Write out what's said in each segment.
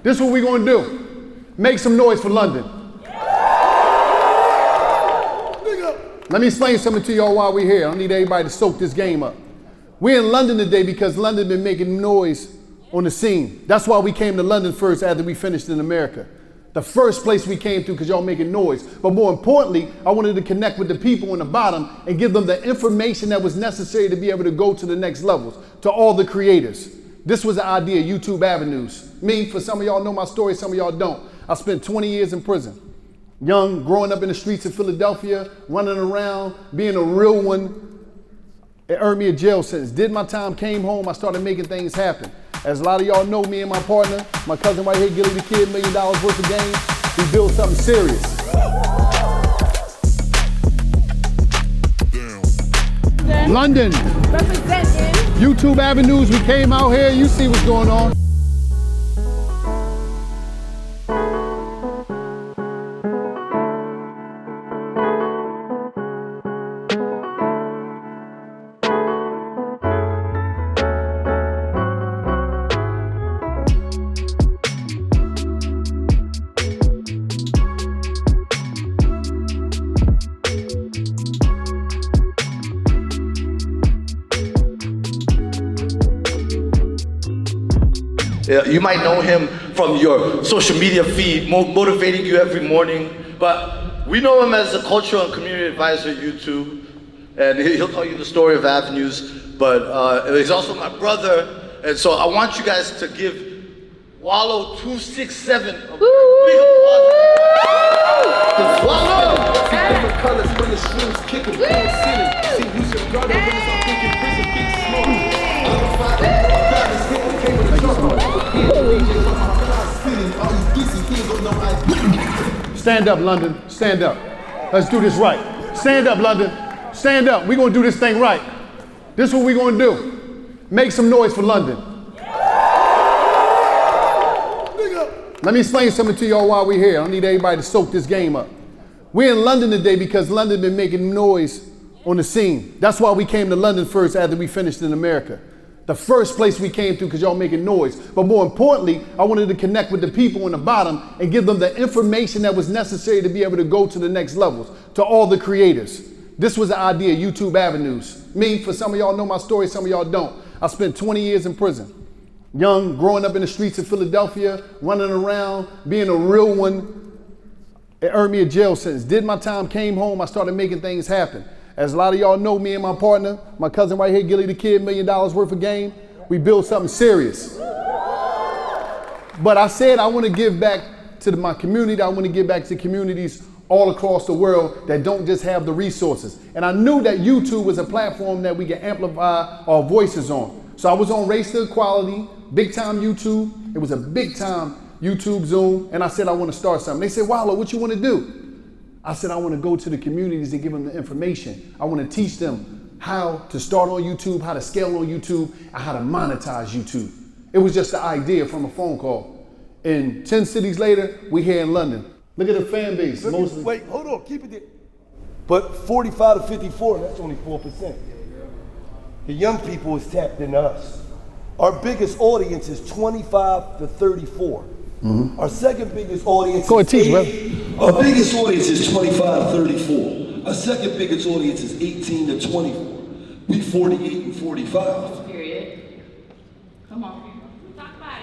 This is what we're gonna do. Make some noise for London. Let me explain something to y'all while we're here. I need everybody to soak this game up. We're in London today because London been making noise on the scene. That's why we came to London first after we finished in America. The first place we came to because y'all making noise. But more importantly, I wanted to connect with the people on the bottom and give them the information that was necessary to be able to go to the next levels, to all the creators. This was the idea, YouTube Avenues. Me, for some of y'all know my story, some of y'all don't. I spent 20 years in prison. Young, growing up in the streets of Philadelphia, running around, being a real one. It earned me a jail sentence. Did my time, came home, I started making things happen. As a lot of y'all know, me and my partner, my cousin right here, Gilly the Kid, $1 million worth of game, we built something serious. London. Representing. YouTube Avenues, we came out here, you see what's going on. You might know him from your social media feed, motivating you every morning, but we know him as a cultural and community advisor at YouTube, and he'll tell you the story of Avenues, but he's also my brother, and so I want you guys to give Wallo 267 a big applause. Wallo! See different colors when the shrooms kicking, full ceiling. See you should brother when it's all thinking prison, big smoke. Stand up, London, stand up. Let's do this right. Stand up, London, stand up. We're gonna do this thing right. This is what we're gonna do. Make some noise for London. Let me explain something to y'all while we're here. I need everybody to soak this game up. We're in London today because London been making noise on the scene. That's why we came to London first after we finished in America. The first place we came to because y'all making noise. But more importantly, I wanted to connect with the people on the bottom and give them the information that was necessary to be able to go to the next levels, to all the creators. This was the idea, YouTube Avenues. Me, for some of y'all know my story, some of y'all don't. I spent 20 years in prison. Young, growing up in the streets of Philadelphia, running around, being a real one. It earned me a jail sentence. Did my time, came home, I started making things happen. As a lot of y'all know, me and my partner, my cousin right here, Gilly the Kid, $1 million worth of game, we built something serious. But I said I want to give back to my community. I want to give back to communities all across the world that don't just have the resources. And I knew that YouTube was a platform that we can amplify our voices on. So I was on Race to Equality, big time YouTube. It was a big time YouTube Zoom. And I said, I want to start something. They said, Wallo, what you want to do? I said, I want to go to the communities and give them the information. I want to teach them how to start on YouTube, how to scale on YouTube, and how to monetize YouTube. It was just the idea from a phone call. And 10 cities later, we're here in London. Look at the fan base. Wait, hold on, keep it there. But 45 to 54, that's only 4%. The young people is tapped into us. Our biggest audience is 25 to 34. Mm-hmm. Our second biggest audience Go ahead, teach, bro. Our biggest audience is 25 to 34. Our second biggest audience is 18 to 24. We 48 and 45. Period. Come on.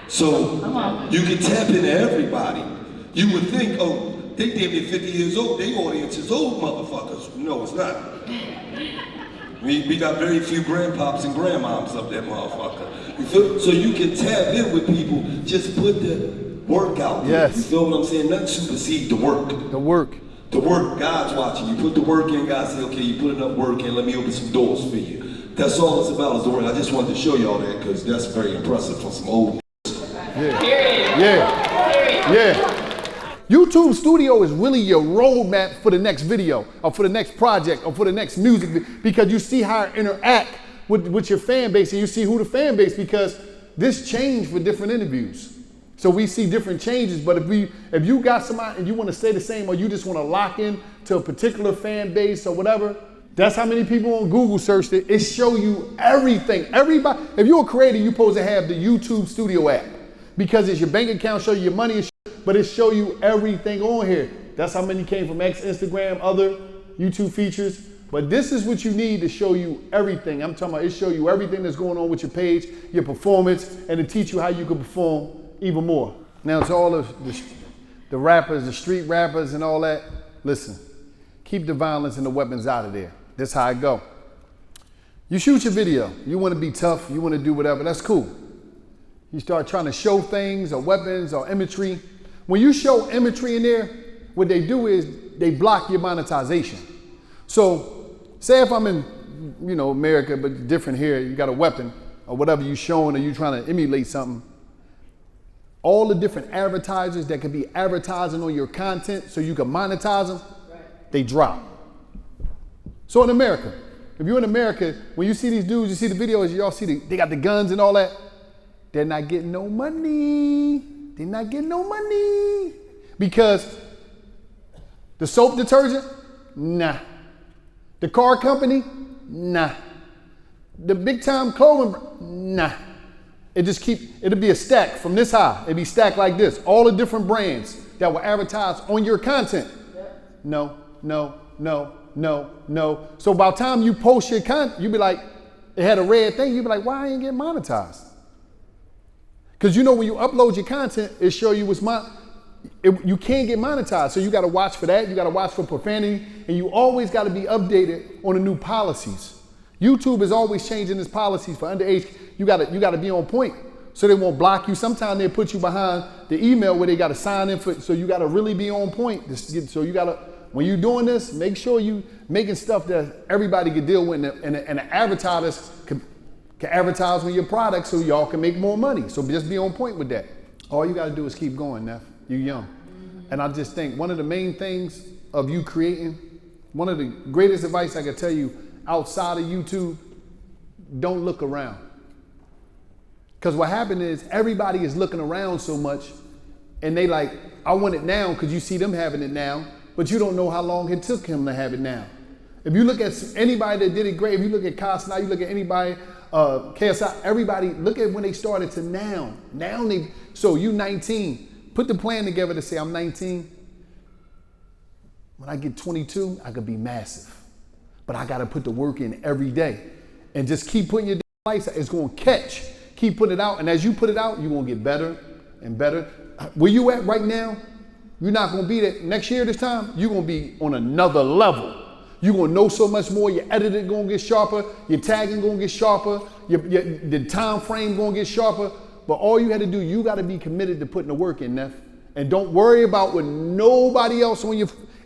So Come on. you can tap into everybody. You would think, oh, they damn near 50 years old, their audience is old motherfuckers. No, it's not. We got very few grandpops and grandmoms up there, motherfucker. You feel? So you can tap in with people, just put the work out there. Yes. You feel what I'm saying? Nothing supersede the work. The work. The work, God's watching. You put the work in, God say, okay, you put enough work in, let me open some doors for you. That's all it's about is the work. I just wanted to show y'all that because that's very impressive for some old. Yeah. Yeah. Yeah. YouTube Studio is really your roadmap for the next video or for the next project or for the next music because you see how it interact with your fan base and you see who the fan base because this changed for different interviews. So we see different changes, but if you got somebody and you want to stay the same or you just want to lock in to a particular fan base or whatever, that's how many people on Google searched it. It show you everything. Everybody, if you're a creator, you're supposed to have the YouTube Studio app. Because it's your bank account, show you your money, but it show you everything on here. That's how many came from Instagram, other YouTube features. But this is what you need to show you everything. I'm talking about it show you everything that's going on with your page, your performance, and to teach you how you can perform even more. Now to all of the rappers, the street rappers and all that, listen, keep the violence and the weapons out of there. This is how it go. You shoot your video, you wanna be tough, you wanna do whatever, that's cool. You start trying to show things or weapons or imagery. When you show imagery in there, what they do is they block your monetization. So say if I'm in, America, but different here, you got a weapon or whatever you showing or you trying to emulate something, all the different advertisers that could be advertising on your content so you can monetize them, they drop. So in America, if you're in America, when you see these dudes, you see the videos, y'all see they got the guns and all that, they're not getting no money. They're not getting no money. Because the soap detergent, nah. The car company, nah. The big time clothing, nah. It'll be a stack from this high. It'll be stacked like this. All the different brands that will advertise on your content. No. So by the time you post your content, you be like, it had a red thing, you be like, why I ain't getting monetized? Because when you upload your content, it show you you can't get monetized. So you gotta watch for that, you gotta watch for profanity, and you always gotta be updated on the new policies. YouTube is always changing its policies for underage. You gotta be on point so they won't block you. Sometimes they put you behind the email where they gotta sign in for, so you gotta really be on point. So you gotta, when you're doing this, make sure you making stuff that everybody can deal with and the advertisers can advertise on your product so y'all can make more money. So just be on point with that. All you gotta do is keep going, Neff. You're young. And I just think one of the main things of you creating, one of the greatest advice I could tell you outside of YouTube, don't look around. Because what happened is everybody is looking around so much and they like, I want it now because you see them having it now, but you don't know how long it took him to have it now. If you look at anybody that did it great, if you look at Costner, you look at anybody, KSI, everybody, look at when they started to now. So you 19, put the plan together to say I'm 19. When I get 22, I could be massive. But I gotta put the work in every day. And just keep putting your lights out. It's gonna catch. Keep putting it out. And as you put it out, you're gonna get better and better. Where you at right now, you're not gonna be there. Next year this time, you're gonna be on another level. You're gonna know so much more. Your editing gonna get sharper. Your tagging gonna get sharper. The time frame gonna get sharper. But all you had to do, you gotta be committed to putting the work in, Neff. And don't worry about what nobody else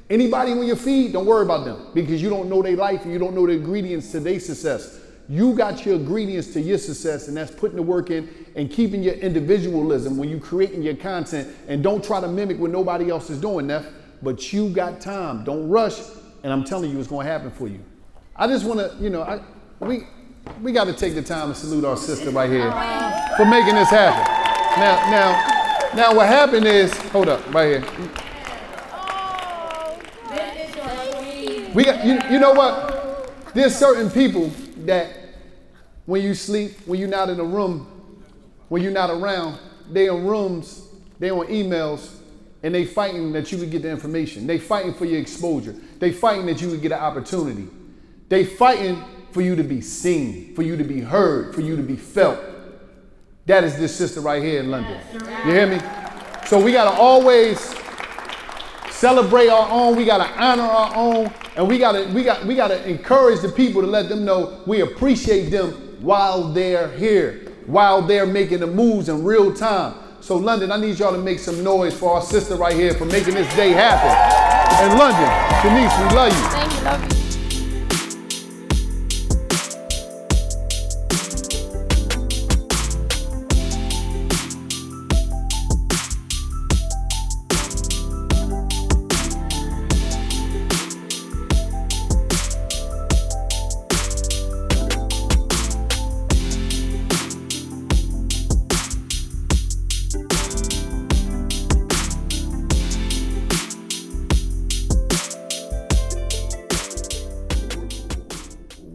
anybody on your feed, don't worry about them. Because you don't know their life and you don't know the ingredients to their success. You got your ingredients to your success, and that's putting the work in and keeping your individualism when you creating your content. And don't try to mimic what nobody else is doing, Neff. But you got time, don't rush. And I'm telling you, it's gonna happen for you. I just wanna, we gotta take the time to salute our sister right here for making this happen. Now what happened is, hold up, right here. We got, you know what? There's certain people that when you sleep, when you're not in a room, when you're not around, they in rooms, they on emails, and they fighting that you could get the information. They fighting for your exposure. They fighting that you would get an opportunity. They fighting for you to be seen, for you to be heard, for you to be felt. That is this sister right here in London. You hear me? So we gotta always celebrate our own. We gotta honor our own, and we gotta encourage the people to let them know we appreciate them while they're here, while they're making the moves in real time. So London, I need y'all to make some noise for our sister right here for making this day happen. And London, Shanice, we love you. Thank you, love you.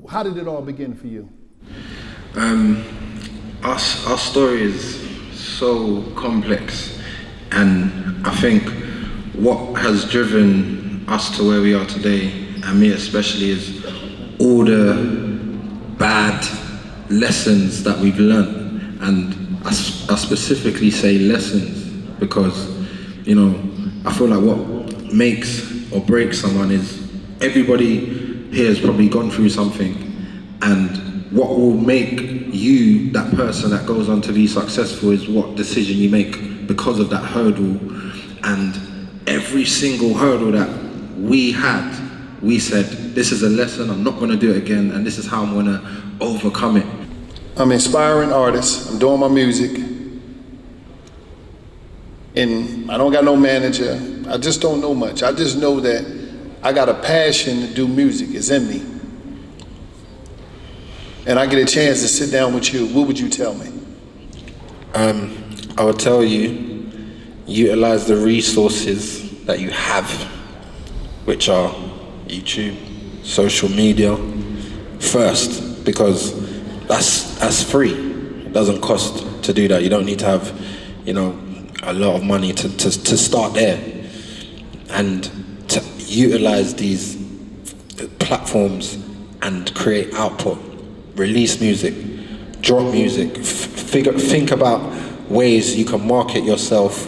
How did it all begin for you? Our story is so complex, and I think what has driven us to where we are today, and me especially, is all the bad lessons that we've learned. And I specifically say lessons because, you know, I feel like what makes or breaks someone is everybody here has probably gone through something, and what will make you that person that goes on to be successful is what decision you make because of that hurdle. And every single hurdle that we had, we said, this is a lesson, I'm not gonna do it again, and this is how I'm gonna overcome it. I'm an inspiring artist, I'm doing my music, and I don't got no manager, I just don't know much. I just know that I got a passion to do music, it's in me. And I get a chance to sit down with you, what would you tell me? I would tell you, utilize the resources that you have, which are YouTube, social media, first, because that's free. It doesn't cost to do that. You don't need to have, you know, a lot of money to start there. And to utilize these platforms and create output, release music, drop music, think about ways you can market yourself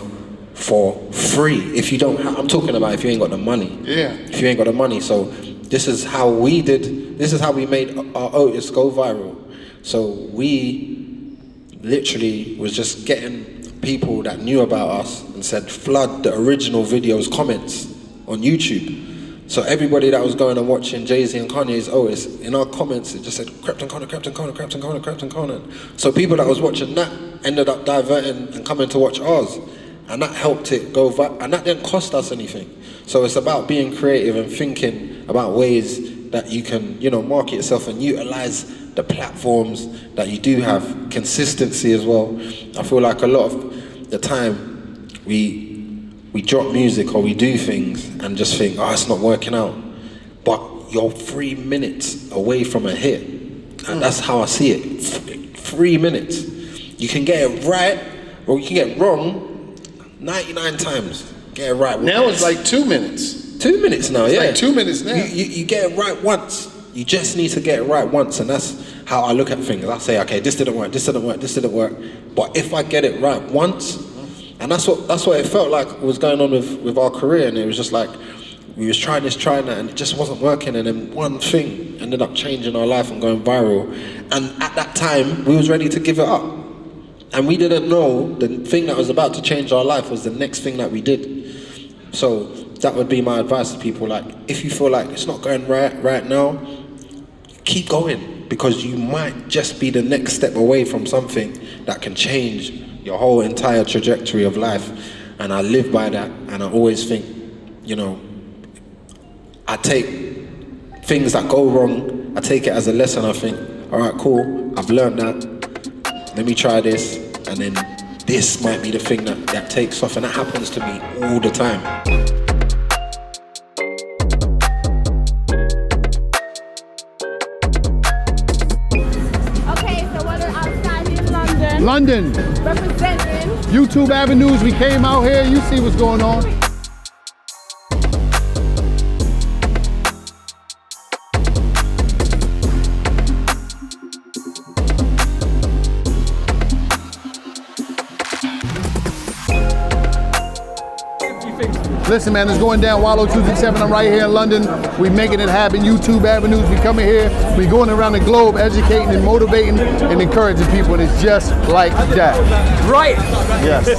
for free. If you don't, I'm talking about if you ain't got the money. Yeah. If you ain't got the money. So this is how we did, this is how we made our Otis go viral. So we literally was just getting people that knew about us and said, flood the original videos comments on YouTube. So everybody that was going and watching Jay-Z and Kanye's Otis, in our comments it just said, Krypton Corner, Krypton Corner, Krypton Corner, Krypton Corner. So people that was watching that ended up diverting and coming to watch ours. And that helped it go viral, and that didn't cost us anything. So it's about being creative and thinking about ways that you can, you know, market yourself and utilize the platforms that you do have. Consistency as well. I feel like a lot of the time we drop music or we do things and just think, oh, it's not working out. But you're 3 minutes away from a hit. And that's how I see it. 3 minutes. You can get it right or you can get it wrong 99 times. Get it right once. Now it's like 2 minutes. 2 minutes now, yeah. Like 2 minutes now. You get it right once. You just need to get it right once, and that's how I look at things. I say, okay, this didn't work, this didn't work, this didn't work. But if I get it right once, and that's what it felt like was going on with our career, and it was just like we was trying this, trying that, and it just wasn't working, and then one thing ended up changing our life and going viral. And at that time, we was ready to give it up. And we didn't know the thing that was about to change our life was the next thing that we did. So that would be my advice to people. Like, if you feel like it's not going right now, keep going, because you might just be the next step away from something that can change your whole entire trajectory of life. And I live by that, and I always think, you know, I take things that go wrong, I take it as a lesson. I think, all right, cool, I've learned that, let me try this, and then this might be the thing that takes off. And that happens to me all the time. London. Representing. YouTube Avenues, we came out here, you see what's going on. Listen, man, it's going down Wallo 267. I'm right here in London. We making it happen. YouTube Avenues. We coming here. We going around the globe, educating and motivating and encouraging people. And it's just like that. Right. Yes.